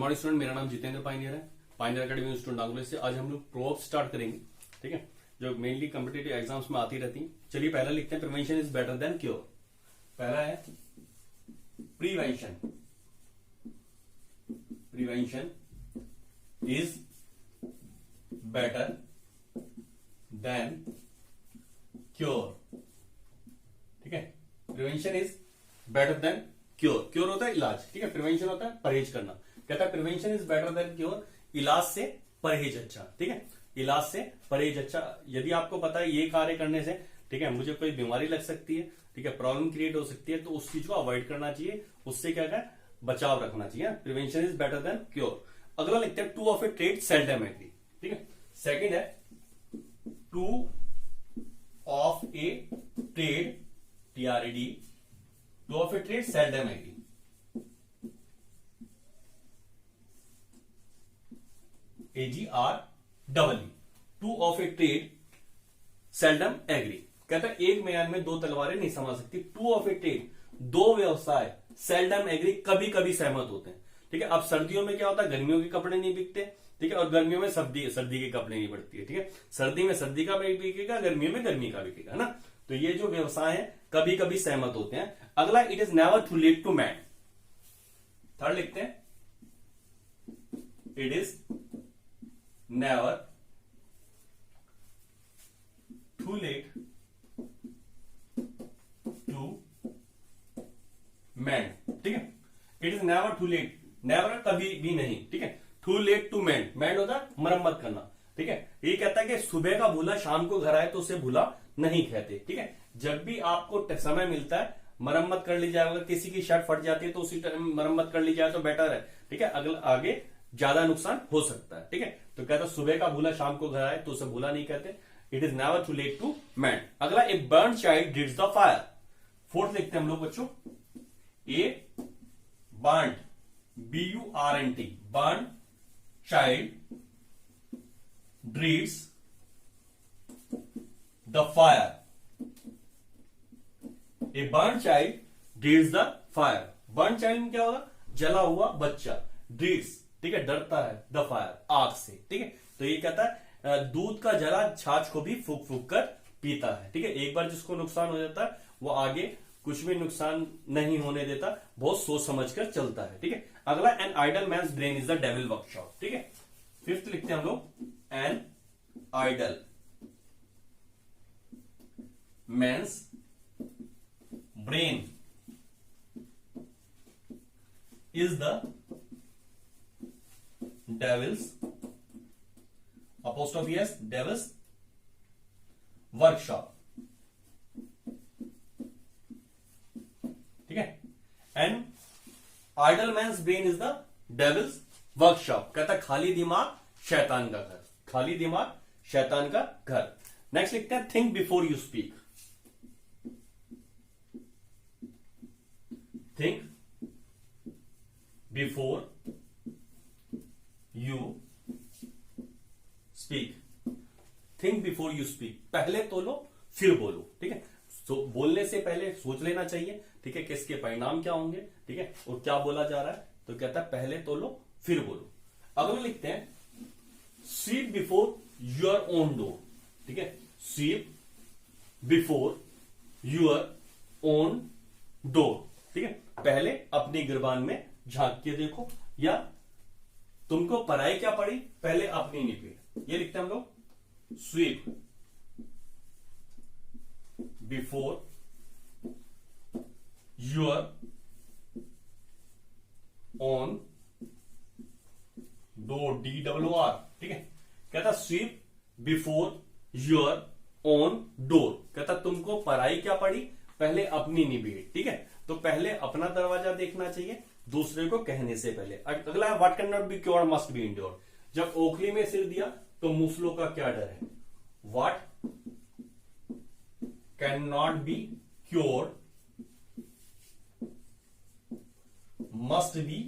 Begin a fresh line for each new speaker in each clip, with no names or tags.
Morning student, मेरा नाम Jitendra pioneer है। पाइनियर अकेडमी स्टूडेंट नागुल से आज हम लोग प्रोवर्ब स्टार्ट करेंगे। ठीक है, जो मेनली कॉम्पिटिटिव एग्जाम्स में आती रहती हैं। चलिए पहला लिखते हैं, prevention is better than cure. पहला है prevention. Prevention is better than cure. ठीक है, prevention is better than cure. Cure होता है इलाज, ठीक है, प्रिवेंशन होता है परहेज करना। कहता है prevention is better than cure, इलाज से परहेज अच्छा। ठीक है, इलाज से परहेज अच्छा। यदि आपको पता है ये कार्य करने से, ठीक है, मुझे कोई बीमारी लग सकती है, ठीक है, प्रॉब्लम क्रिएट हो सकती है, तो उस चीज को अवॉइड करना चाहिए, उससे क्या है बचाव रखना चाहिए। Prevention is better than cure. अगला लिखते हैं, two of a trade seldom agree. ठीक है, सेकेंड है two of a trade, TRAD, two of a trade seldom agree. AGREE, two of a trade seldom agree. कहता है एक म्यान में दो तलवारें नहीं समा सकती। टू ऑफ ए ट्रेड, दो व्यवसाय, सेल्डम एग्री, कभी कभी सहमत होते हैं। ठीक है, अब सर्दियों में क्या होता है, गर्मियों के कपड़े नहीं बिकते। ठीक है, और गर्मियों में सर्दी के कपड़े नहीं बढ़ती है। ठीक है, सर्दी में सर्दी का बिकेगा, गर्मियों में गर्मी का बिकेगा, है ना। तो ये जो व्यवसाय है कभी कभी सहमत होते हैं। अगला, it is never too late to mend. Third लिखते हैं, it is never too late to mend. ठीक है, it is never too late, never कभी भी नहीं। ठीक है, too late to mend, mend होता है मरम्मत करना। ठीक है, ये कहता है कि सुबह का भूला शाम को घर आए तो उसे भूला नहीं कहते। ठीक है, जब भी आपको समय मिलता है मरम्मत कर ली जाए। अगर किसी की शर्ट फट जाती है तो उसी टाइम मरम्मत कर ली जाए तो बेटर है। ठीक है, अगला आगे ज्यादा नुकसान हो सकता है। ठीक है, तो कहता है सुबह का भूला शाम को घर आए तो उसे भूला नहीं कहते। It is never too late to mend. अगला, a burn child reads the fire. Fourth लिखते हैं हम लोग बच्चों, a burn, BURNT, burn child reads the fire. A burn child reads the fire. Burn child में क्या होगा, जला हुआ बच्चा। ड्रीड्स, ठीक है, डरता है, द फायर, आग से। ठीक है, तो ये कहता है दूध का जला छाछ को भी फूक फूक कर पीता है। ठीक है, एक बार जिसको नुकसान हो जाता है वो आगे कुछ भी नुकसान नहीं होने देता, बहुत सोच समझ कर चलता है। ठीक है, अगला, an idle man's brain is the devil workshop. ठीक है, फिफ्थ लिखते हैं हम लोग, an idle man's brain is the devil's, apostrophe s, devil's workshop। ठीक है, and idle man's brain is the devil's workshop। कहता है खाली दिमाग शैतान का घर, खाली दिमाग शैतान का घर। नेक्स्ट लिखते हैं, think before you speak. Think before you speak. Think before you speak, पहले तोलो फिर बोलो। ठीक है, बोलने से पहले सोच लेना चाहिए। ठीक है, किसके परिणाम क्या होंगे, ठीक है, और क्या बोला जा रहा है। तो कहता है पहले तोलो फिर बोलो। अगला लिखते हैं, sweep before your own door. ठीक है, sweep before your own door. ठीक है, पहले अपनी गिरबान में झांक के देखो, या तुमको पराई क्या पड़ी, पहले अपनी निपेट। ये लिखते हैं हम लोग, sweep before your own door, DOOR। ठीक है, कहता sweep before your own door. कहता तुमको पराई क्या पड़ी, पहले अपनी निपेट। ठीक है, तो पहले अपना दरवाजा देखना चाहिए दूसरे को कहने से पहले। अगला है, what can not be cured must be endured. जब ओखली में सिर दिया तो मूसलों का क्या डर है। What can not be cured must be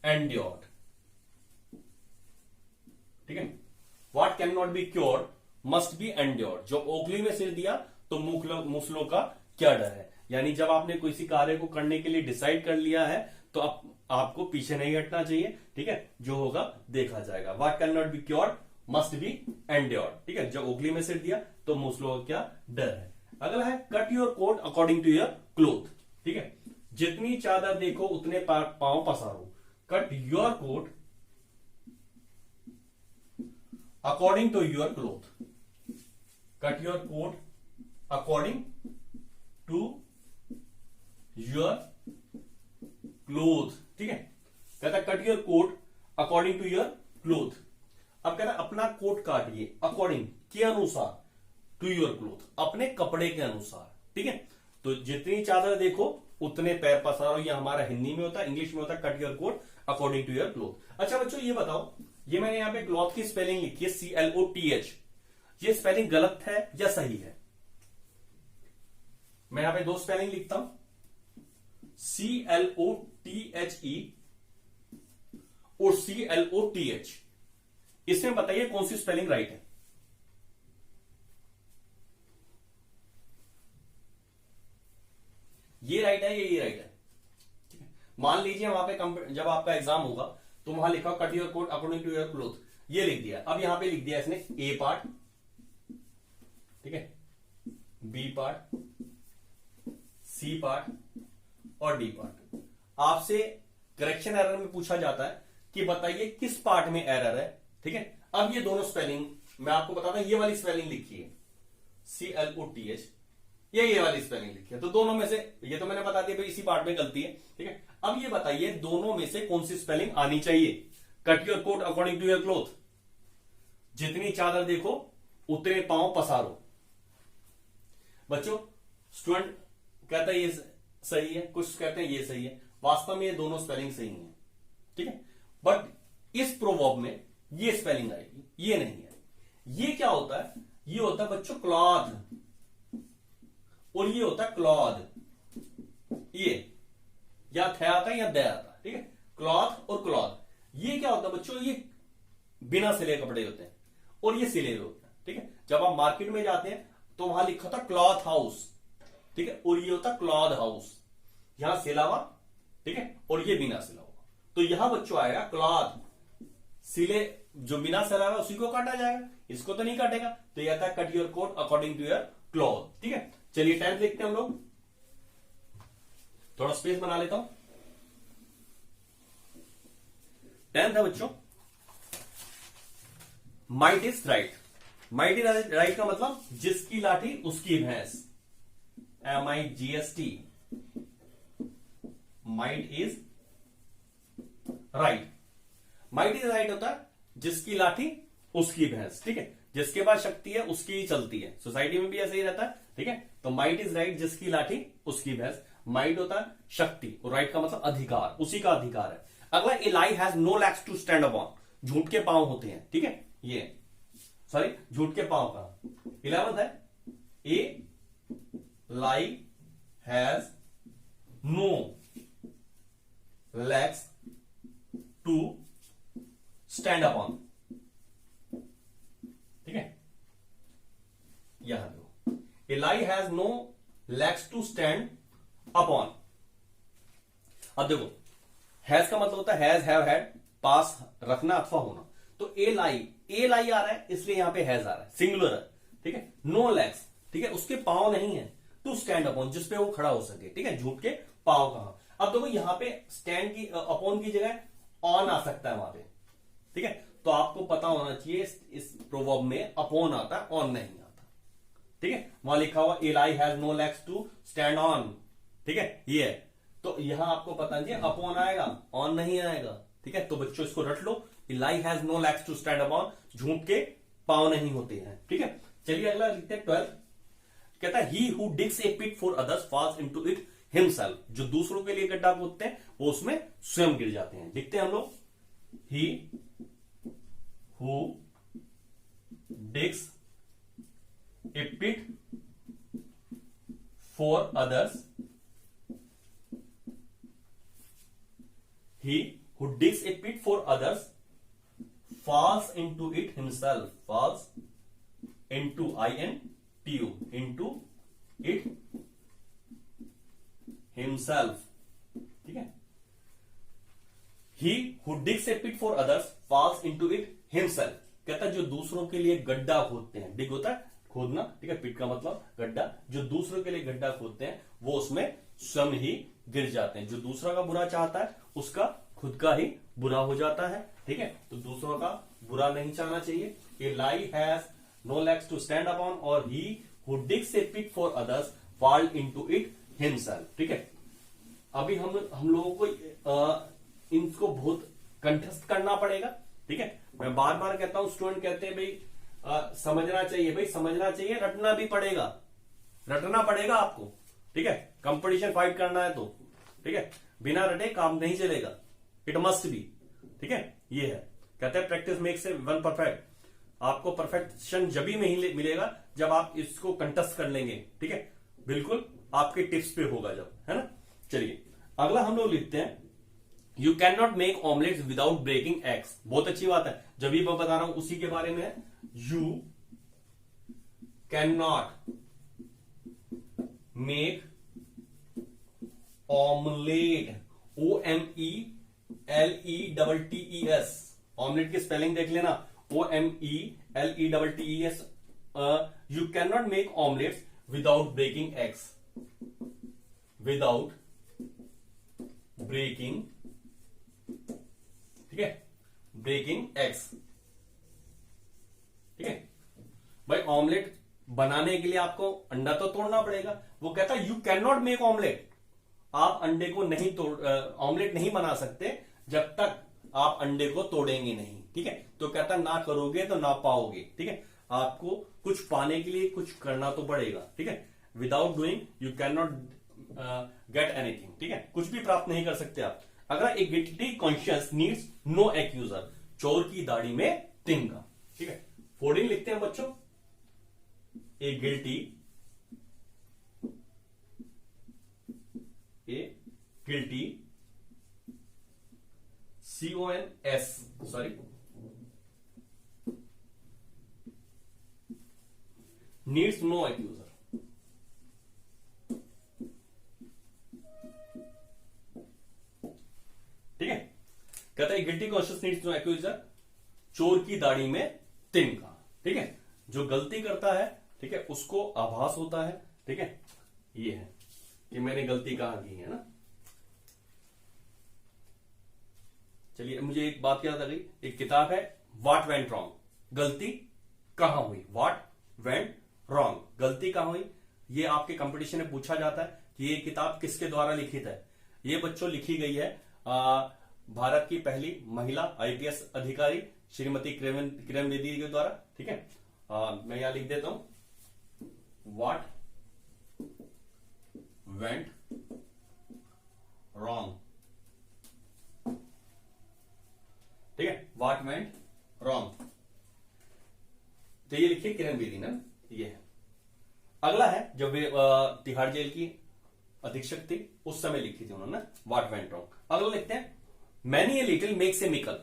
endured. ठीक है, what can not be cured must be endured. जो ओखली में सिर दिया तो मूसलों का क्या डर है। यानी जब आपने किसी कार्य को करने के लिए डिसाइड कर लिया है तो आपको पीछे नहीं हटना चाहिए, ठीक है, जो होगा देखा जाएगा। What can not be cured must be endured, ठीक है, जब ओखली में सिर दिया तो मूसलों का क्या डर है। अगला है cut your coat according to your cloth, ठीक है, जितनी चादर देखो उतने पांव पसारो। Cut your coat according to your cloth, cut your coat according to your cloth, ठीक है, कहता cut your coat according to your cloth. अब कहता अपना कोट काटिए अकॉर्डिंग के अनुसार टू योर क्लोथ, अपने कपड़े के अनुसार, ठीक है। तो जितनी चादर देखो उतने पैर पसारो, ये हमारा हिंदी में होता है, इंग्लिश में होता है cut your coat according to your cloth. अच्छा बच्चों ये बताओ, ये मैंने यहां पे क्लॉथ की स्पेलिंग लिखी है CLOTH, ये स्पेलिंग गलत है या सही है? मैं यहां पे दो स्पेलिंग लिखता हूं, CLOTHE और CLOTH, इसमें बताइए कौन सी स्पेलिंग राइट है? ये राइट है, ये राइट है, ठीक है। मान लीजिए वहां पे जब आपका एग्जाम होगा तो वहां लिखा cut your coat according to your cloth, ये लिख दिया। अब यहां पे लिख दिया इसने ए पार्ट, ठीक है, बी पार्ट, सी पार्ट और डी पार्ट। आपसे करेक्शन एरर में पूछा जाता है कि बताइए किस पार्ट में एरर है, ठीक है। अब ये दोनों स्पेलिंग मैं आपको बताता हूं, ये वाली स्पेलिंग लिखी है CLOTH, ये वाली स्पेलिंग लिखी है, तो दोनों में से ये तो मैंने बता दिया भाई इसी पार्ट में गलती है, ठीक है। अब ये बताइए दोनों में से कौन सी स्पेलिंग आनी चाहिए? Cut your coat according to your cloth, जितनी चादर देखो उतने पांव पसारो। बच्चों स्टूडेंट कहता है ये सही है, कुछ कहते हैं ये सही है, वास्तव में ये दोनों स्पेलिंग सही है, ठीक है। बट इस प्रोवर्ब में ये स्पेलिंग आएगी, ये नहीं है। ये क्या होता है? ये होता है बच्चों क्लॉथ, और ये होता है क्लॉथ, ये या थे आता है या दे आता है, ठीक है। क्लॉथ और क्लॉथ, ये क्या होता है बच्चों? ये बिना सिले कपड़े होते हैं और ये सिले हुए होते हैं, ठीक है। जब आप मार्केट में जाते हैं तो वहां लिखा था क्लॉथ हाउस, ठीक है, और ये होता क्लॉथ हाउस, यहां सिला हुआ, ठीक है, और ये बिना सिला हुआ। तो यहां बच्चों आएगा क्लॉथ, सिले जो बिना सिला हुआ उसी को काटा जाएगा, इसको तो नहीं काटेगा। तो यह था cut your coat according to your cloth, ठीक है। चलिए 10th देखते हैं हम लोग, थोड़ा स्पेस बना लेता हूं। 10th है बच्चों might is right. Might is right का मतलब जिसकी लाठी उसकी भैंस, MIGST, might is right. Might is right होता है जिसकी लाठी उसकी भैंस, ठीक है, जिसके पास शक्ति है उसकी ही चलती है। सोसाइटी में भी ऐसे ही रहता है, ठीक है। तो माइट इज राइट, जिसकी लाठी उसकी भैंस। माइट होता है शक्ति और राइट का मतलब अधिकार, उसी का अधिकार है। अगला a lie has no legs to stand upon, झूठ के पांव होते हैं, ठीक है, ये सॉरी झूठ के पांव का 11th है a lie has no legs to stand upon, ठीक है। यहां दो a lie has no legs to stand upon. अब देखो हैज का मतलब होता है हैज, हैव, हैड, पास रखना अथवा होना। तो ए लाई आ रहा है इसलिए यहां पे हैज आ रहा है, सिंगुलर है, ठीक है। नो लेग्स, ठीक है, उसके पांव नहीं है, टू स्टैंड अपॉन, जिसपे वो खड़ा हो सके, ठीक है। झूठ के पांव कहां? अब देखो यहां पे स्टैंड की अपॉन की जगह ऑन आ सकता है वहां पे, ठीक है। तो आपको पता होना चाहिए इस प्रोवर्ब में अपॉन आता है, ऑन नहीं आता, ठीक है। वहां लिखा हुआ a lie has no legs to stand on, ठीक है, ये है। तो यहां आपको पता नहीं अपॉन आएगा, ऑन नहीं आएगा, ठीक है। तो बच्चों इसको रट लो, a lie has no legs to stand upon, झूठ के पांव नहीं होते हैं, ठीक है। चलिए अगला लिखते हैं 12। कहता है he who digs a pit for others falls into it himself, जो दूसरों के लिए गड्ढा खोदते हैं वो उसमें स्वयं गिर जाते हैं। लिखते हैं हम लोग he who digs a pit for others, he who digs a pit for others falls into it himself, falls into INTU, into it himself, ठीक है। He who digs a pit for others falls into it himself. कहता है जो दूसरों के लिए गड्ढा खोदते हैं, डिग होता है खोदना, ठीक है, पिट का मतलब गड्ढा, जो दूसरों के लिए गड्ढा खोदते हैं वो उसमें स्वयं ही गिर जाते हैं। जो दूसरा का बुरा चाहता है उसका खुद का ही बुरा हो जाता है, ठीक है। तो दूसरों का बुरा नहीं चाहना चाहिए। A lie has no legs to stand upon और he who digs a pit for others fall into it himself, ठीक है। अभी हम लोगों को इनको बहुत कंठस्थ करना पड़ेगा, ठीक है। मैं बार बार कहता हूं, स्टूडेंट कहते हैं भाई समझना चाहिए, भाई समझना चाहिए, रटना भी पड़ेगा, रटना पड़ेगा आपको, ठीक है। कंपटीशन फाइट करना है तो, ठीक है, बिना रटे काम नहीं चलेगा, इट मस्ट बी, ठीक है। ये है, कहते हैं practice makes a one perfect. आपको परफेक्शन जब भी नहीं मिलेगा जब आप इसको कंटेस्ट कर लेंगे, ठीक है, बिल्कुल आपके टिप्स पे होगा जब, है ना। चलिए अगला हम लोग लिखते हैं, you can not make omelette without breaking eggs. बहुत अच्छी बात है, जब भी मैं बता रहा हूं उसी के बारे में है। You can not make omelette, OMELETTES, omelette की स्पेलिंग देख लेना, OMELETTES। You can not make omelettes without breaking eggs, without breaking, ठीक है, ब्रेकिंग एग्स, ठीक है। भाई ऑमलेट बनाने के लिए आपको अंडा तो तोड़ना पड़ेगा। वो कहता है you can not make omelette, आप अंडे को नहीं ऑमलेट नहीं बना सकते जब तक आप अंडे को तोड़ेंगे नहीं, ठीक है। तो कहता ना करोगे तो ना पाओगे, ठीक है। आपको कुछ पाने के लिए कुछ करना तो पड़ेगा, ठीक है। Without doing you can not get anything, ठीक है, कुछ भी प्राप्त नहीं कर सकते आप। अगर a guilty conscious needs no accuser, चोर की दाढ़ी में तिनका, ठीक है। फोर्डिंग लिखते हैं बच्चों, a guilty, CONS, sorry, needs no accuser, ठीक है। कहता है guilty conscious needs no accuser, चोर की दाढ़ी में तिनका, ठीक है। जो गलती करता है, ठीक है, उसको आभास होता है, ठीक है। ये है कि मैंने गलती कहां की है ना। चलिए मुझे एक बात याद आ गई, एक किताब है व्हाट वेंट रॉन्ग, गलती कहां हुई, व्हाट वेंट रॉन्ग, गलती कहां हुई। ये आपके कंपटीशन में पूछा जाता है कि ये किताब किसके द्वारा लिखित है। ये बच्चों लिखी गई है भारत की पहली महिला IPS अधिकारी श्रीमती किरण बेदी के द्वारा, ठीक है। मैं यहां लिख देता हूं, व्हाट वेंट रॉन्ग, ठीक है, व्हाट वेंट रॉन्ग, तो ये लिखिए किरण बेदी ने, ये है। अगला है जब वे तिहाड़ जेल की अधीक्षक थी उस समय लिखी थी उन्होंने व्हाट वेंट रॉन्ग। अगला लिखते हैं, many a little makes a mickle,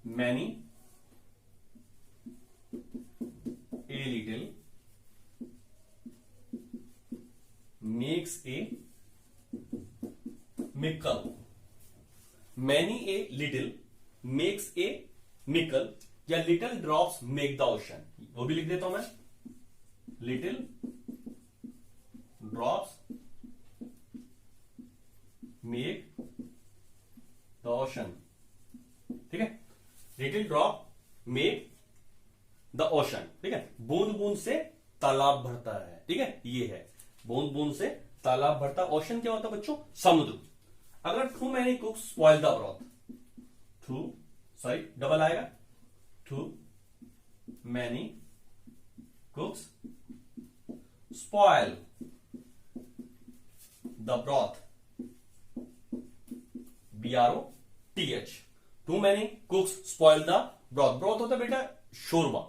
many a little makes a mickle, many a little makes a mickle, या little drops make the ocean, वो भी लिख देता हूं मैं, little drops make the ocean, ठीक है। Little drop make the ocean, ठीक है। बूंद बूंद से तालाब भरता है, ठीक है, ये है बूंद बूंद से तालाब भरता। ओशन क्या होता है बच्चों, समुद्र। अगर too many cooks spoil the broth, too sorry double आएगा, too many cooks spoil the broth, BROTH, too many cooks spoil the broth. Broth होता है बेटा शोरबा,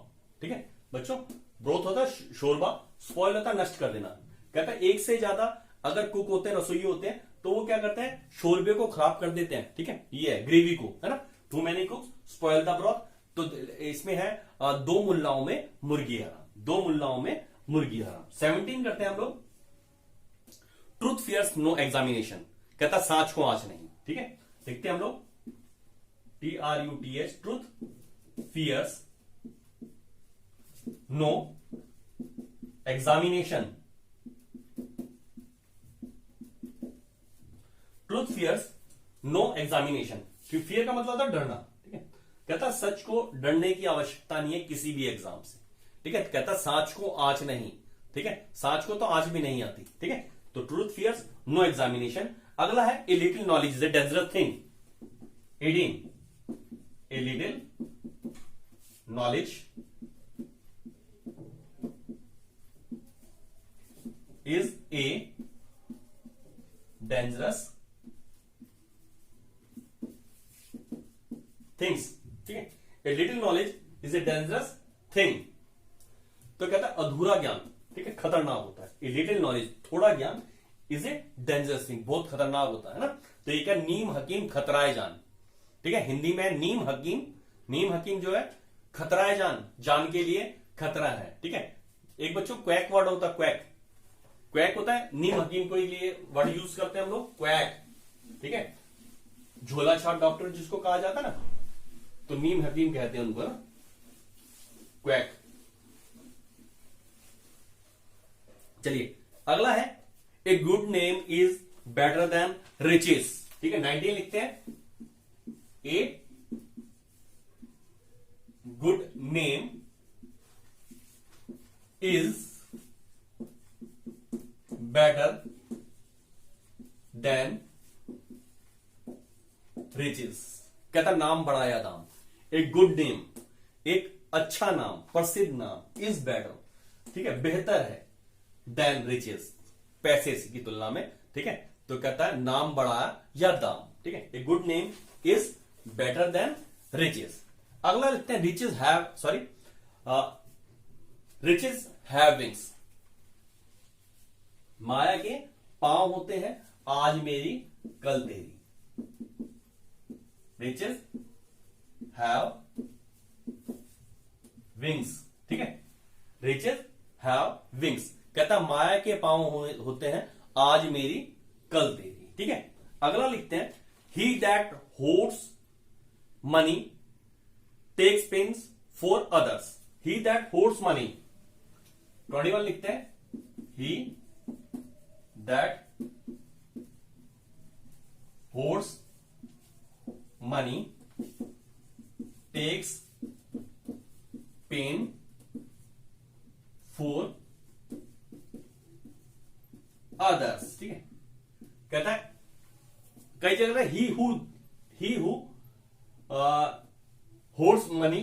ठीक है बच्चों, ब्रॉथ होता है शोरबा, स्पॉइल होता है नष्ट कर देना। कहता है एक से ज्यादा अगर कुक होते हैं, रसोई होते हैं, तो वो क्या करते हैं, शोरबे को खराब कर देते हैं, ठीक है, ये है ग्रेवी को, है ना। Too many cooks spoil the broth, तो इसमें है दो मुल्लाओं में मुर्गी हराम, दो मुल्लाओं में मुर्गी हराम। 17 करते हैं हम लोग, ट्रूथ फियर्स नो एग्जामिनेशन। कहता सांच को आंच नहीं। ठीक है, देखते हैं हम लोग। TRUTH, truth fears no examination. Truth fears no examination. Fear का मतलब होता है डरना। ठीक है, कहता सच को डरने की आवश्यकता नहीं है किसी भी एग्जाम से। ठीक है, कहता सांच को आंच नहीं। ठीक है, सांच को तो आंच भी नहीं आती। ठीक है, तो ट्रूथ फियर्स नो एग्जामिनेशन। अगला है a little knowledge is a dangerous thing. 18 a little knowledge is a dangerous things. ठीक है, a little knowledge is a dangerous thing. तो कहता है अधूरा ज्ञान, ठीक है, खतरनाक होता है। ए लिटिल नॉलेज, थोड़ा ज्ञान, इज ए डेंजरस थिंग, बहुत खतरनाक होता है ना। तो ये क्या, नीम हकीम खतराए जान। ठीक है, हिंदी में नीम हकीम जो है खतराए जान, जान के लिए खतरा है। ठीक है, एक बच्चों क्वैक वर्ड होता है, क्वैक होता है, नीम हकीम को लिए वर्ड यूज करते हैं हम लोग, क्वैक। ठीक है, झोला छाप डॉक्टर जिसको कहा जाता है ना, तो नीम हकीम कहते हैं उनको, क्वैक। चलिए अगला है a good name is better than riches. ठीक है, 19 लिखते हैं। A good name is better than riches. कहता नाम बड़ा या दाम। एक गुड नेम, एक अच्छा नाम, प्रसिद्ध नाम, इज बेटर, ठीक है, बेहतर है, देन रिचेस, पैसे की तुलना में। ठीक है, तो कहता है नाम बड़ा या दाम। ठीक है, a good name is better than riches. अगला लिखते हैं रिचेस हैव विंग्स। माया के पांव होते हैं, आज मेरी कल तेरी। Riches have wings. ठीक है, रिचेस हैव विंग्स, कहता माया के पांव होते हैं, आज मेरी कल तेरी। ठीक है, अगला लिखते हैं he that hoards money takes pains for others. He that hoards money, 21 लिखते हैं। He that hoards money takes pain for others. ठीक है, कहता है कई जगह he who hoards money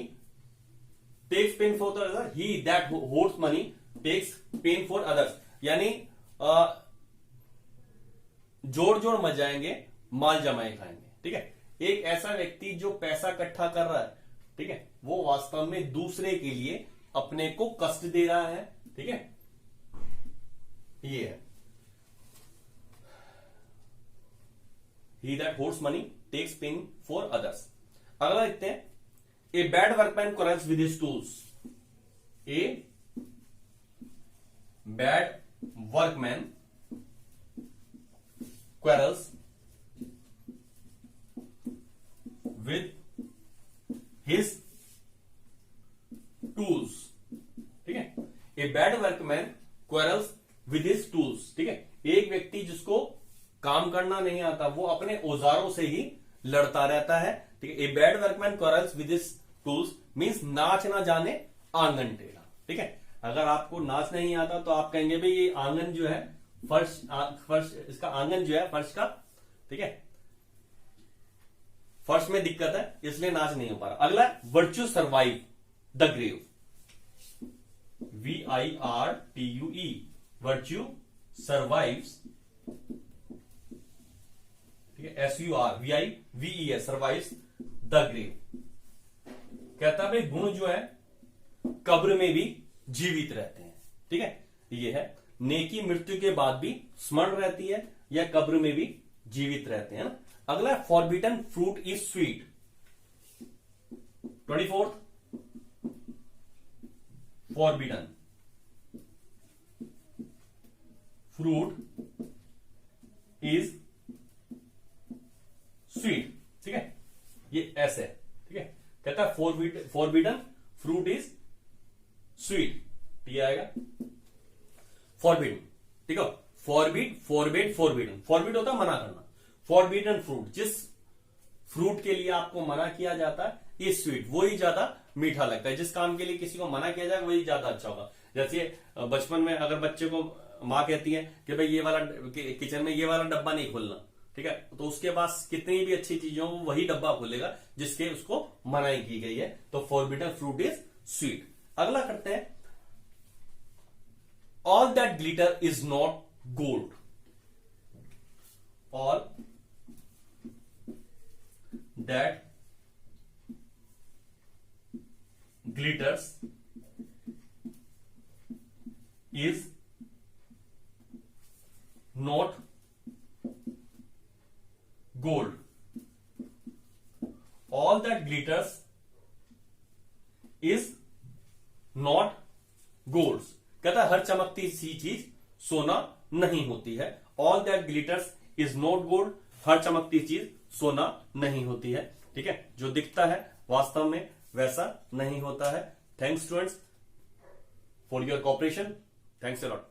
takes pain for others, he that hoards money takes pain for others, यानी जोड़ जोड़ मचाएंगे, माल जमाए खाएंगे। ठीक है, एक ऐसा व्यक्ति जो पैसा इकट्ठा कर रहा है, ठीक है, वो वास्तव में दूसरे के लिए अपने को कष्ट दे रहा है। ठीक है, ये है he that hoards money takes pain for others। अगला लिखते हैं a bad workman quarrels with his tools। A bad workman quarrels with his tools। ठीक है, a bad workman quarrels with his tools। ठीक है, एक व्यक्ति जिसको काम करना नहीं आता, वो अपने औजारों से ही लड़ता रहता है। ठीक है, a bad workman quarrels with his tools means नाच ना जाने आंगन टेढ़ा। ठीक है, अगर आपको नाच नहीं आता तो आप कहेंगे भाई ये आंगन जो है फर्श इसका आंगन जो है फर्श का, ठीक है, फर्श में दिक्कत है इसलिए नाच नहीं हो पा रहा। अगला virtue survive the grave. VIRTUE, virtue survives, ठीक है, SURVIVES सर्वाइव्स द ग्रेव। कहता भाई गुण जो है कब्र में भी जीवित रहते हैं। ठीक है, ये है नेकी मृत्यु के बाद भी स्मरण रहती है या कब्र में भी जीवित रहते हैं ना। अगला forbidden fruit is sweet. 24 forbidden fruit is लगता है फॉरबिडन फ्रूट इज स्वीट, ये आएगा फॉरबिडन, ठीक है। फॉरबिड होता है मना करना, फॉरबिडन फ्रूट, जिस फ्रूट के लिए आपको मना किया जाता है ये स्वीट, वही ज्यादा मीठा लगता है। जिस काम के लिए किसी को मना किया जाए वही ज्यादा अच्छा होगा। जैसे बचपन में अगर बच्चे को माँ कहती है कि भाई ये वाला किचन में ये वाला डब्बा नहीं खोलना, ठीक है, तो उसके पास कितनी भी अच्छी चीजें हो वही डब्बा खोलेगा जिसके उसको मनाही की गई है। तो फॉरबिडन फ्रूट इज स्वीट। अगला करते हैं, all that glitter is not gold, all that glitters is not gold, all that glitters is not gold। कहता है हर चमकती सी चीज सोना नहीं होती है। All that glitters is not gold, हर चमकती चीज सोना नहीं होती है, ठीक है। जो दिखता है वास्तव में वैसा नहीं होता है। Thanks students for your cooperation, thanks a lot.